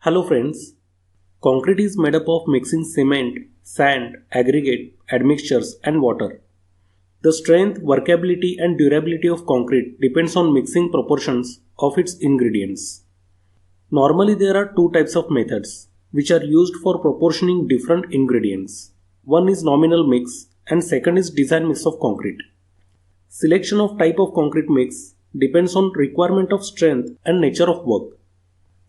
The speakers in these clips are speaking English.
Hello friends. Concrete is made up of mixing cement, sand, aggregate, admixtures and water. The strength, workability and durability of concrete depends on mixing proportions of its ingredients. Normally there are two types of methods which are used for proportioning different ingredients. One is nominal mix and second is design mix of concrete. Selection of type of concrete mix depends on requirement of strength and nature of work.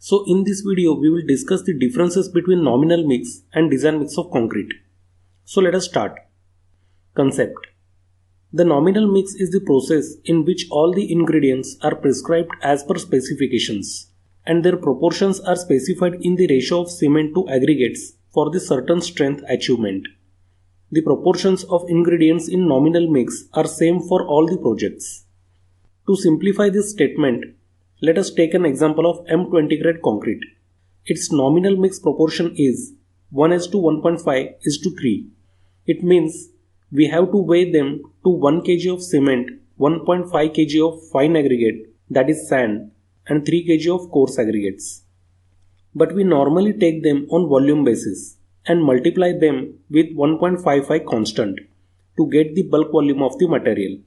So in this video we will discuss the differences between nominal mix and design mix of concrete. So let us start. Concept. The nominal mix is the process in which all the ingredients are prescribed as per specifications and their proportions are specified in the ratio of cement to aggregates for the certain strength achievement. The proportions of ingredients in nominal mix are same for all the projects. To simplify this statement, let us take an example of M20 grade concrete. Its nominal mix proportion is 1:1.5:3. It means we have to weigh them to 1 kg of cement, 1.5 kg of fine aggregate, that is sand, and 3 kg of coarse aggregates. But we normally take them on volume basis and multiply them with 1.55 constant to get the bulk volume of the material.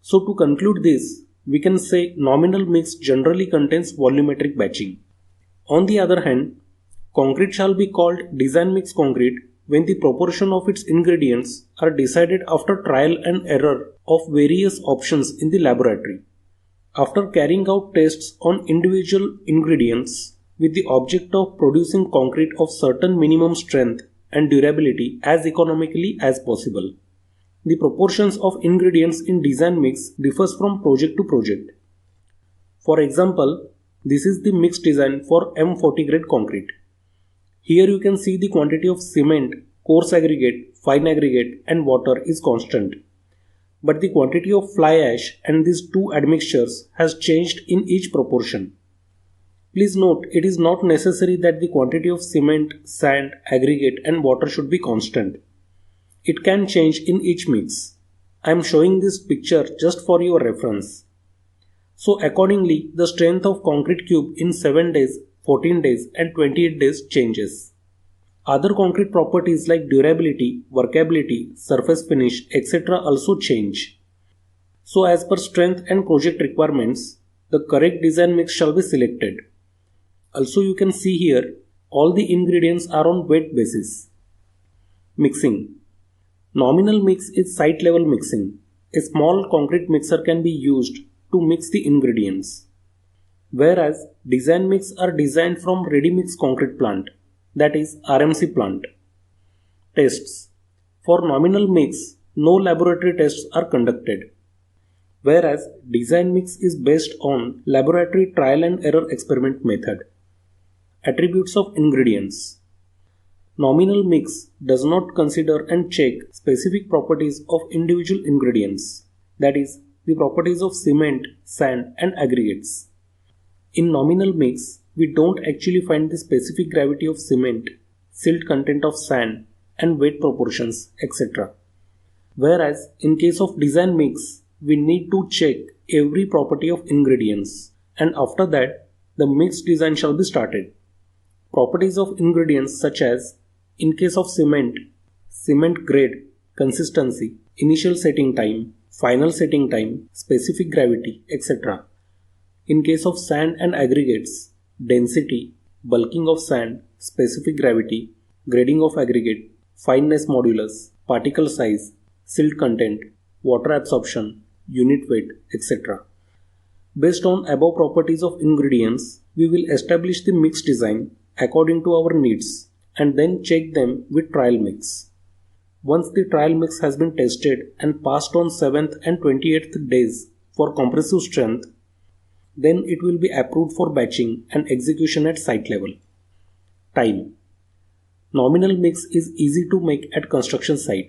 So to conclude this, we can say nominal mix generally contains volumetric batching. On the other hand, concrete shall be called design mix concrete when the proportion of its ingredients are decided after trial and error of various options in the laboratory. After carrying out tests on individual ingredients with the object of producing concrete of certain minimum strength and durability as economically as possible. The proportions of ingredients in design mix differs from project to project. For example, this is the mix design for M40 grade concrete. Here you can see the quantity of cement, coarse aggregate, fine aggregate and water is constant. But the quantity of fly ash and these two admixtures has changed in each proportion. Please note, it is not necessary that the quantity of cement, sand, aggregate and water should be constant. It can change in each mix. I am showing this picture just for your reference. So accordingly, the strength of concrete cube in 7 days, 14 days and 28 days changes. Other concrete properties like durability, workability, surface finish, etc. also change. So as per strength and project requirements, the correct design mix shall be selected. Also you can see here, all the ingredients are on weight basis. Mixing. Nominal mix is site level mixing. A small concrete mixer can be used to mix the ingredients. Whereas design mix are designed from ready mix concrete plant, that is RMC plant. Tests. For nominal mix, no laboratory tests are conducted. Whereas design mix is based on laboratory trial and error experiment method. Attributes of ingredients. Nominal mix does not consider and check specific properties of individual ingredients, that is, the properties of cement, sand and aggregates. In nominal mix, we don't actually find the specific gravity of cement, silt content of sand and weight proportions, etc. Whereas in case of design mix, we need to check every property of ingredients and after that, the mix design shall be started. Properties of ingredients such as in case of cement, cement grade, consistency, initial setting time, final setting time, specific gravity, etc. In case of sand and aggregates, density, bulking of sand, specific gravity, grading of aggregate, fineness modulus, particle size, silt content, water absorption, unit weight, etc. Based on above properties of ingredients, we will establish the mix design according to our needs and then check them with trial mix. Once the trial mix has been tested and passed on 7th and 28th days for compressive strength, then it will be approved for batching and execution at site level. Time. Nominal mix is easy to make at construction site.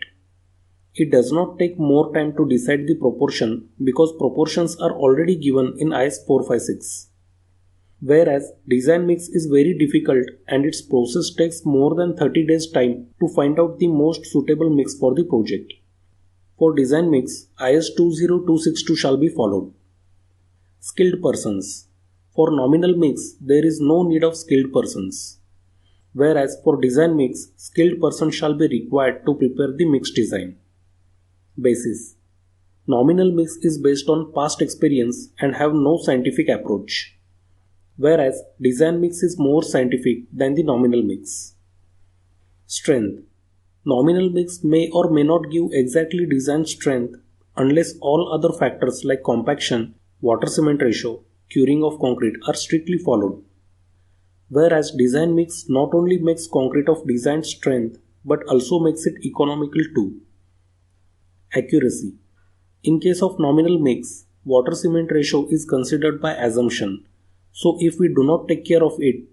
It does not take more time to decide the proportion because proportions are already given in IS 456. Whereas design mix is very difficult and its process takes more than 30 days time to find out the most suitable mix for the project. For design mix, IS 20262 shall be followed. Skilled persons. For nominal mix, there is no need of skilled persons. Whereas for design mix, skilled persons shall be required to prepare the mix design. Basis. Nominal mix is based on past experience and have no scientific approach. Whereas design mix is more scientific than the nominal mix. Strength. Nominal mix may or may not give exactly design strength unless all other factors like compaction, water-cement ratio, curing of concrete are strictly followed. Whereas design mix not only makes concrete of design strength but also makes it economical too. Accuracy. In case of nominal mix, water-cement ratio is considered by assumption. So if we do not take care of it,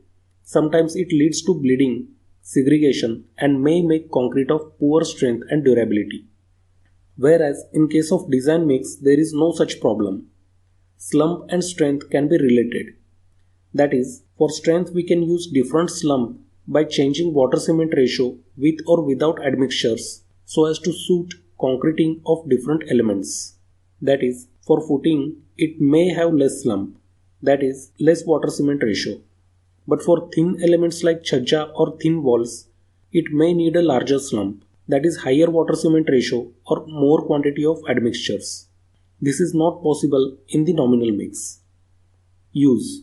sometimes it leads to bleeding, segregation, and may make concrete of poor strength and durability. Whereas in case of design mix, there is no such problem. Slump and strength can be related. That is, for strength we can use different slump by changing water-cement ratio with or without admixtures so as to suit concreting of different elements. That is, for footing it may have less slump, that is, less water-cement ratio. But for thin elements like chhajja or thin walls, it may need a larger slump, that is higher water-cement ratio or more quantity of admixtures. This is not possible in the nominal mix. Use.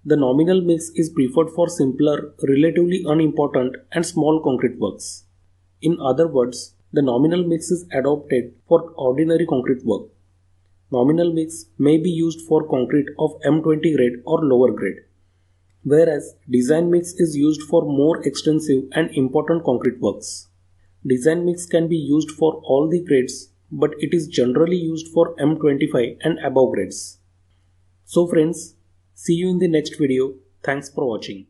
The nominal mix is preferred for simpler, relatively unimportant and small concrete works. In other words, the nominal mix is adopted for ordinary concrete work. Nominal mix may be used for concrete of M20 grade or lower grade, whereas design mix is used for more extensive and important concrete works. Design mix can be used for all the grades, but it is generally used for M25 and above grades. So friends, see you in the next video. Thanks for watching.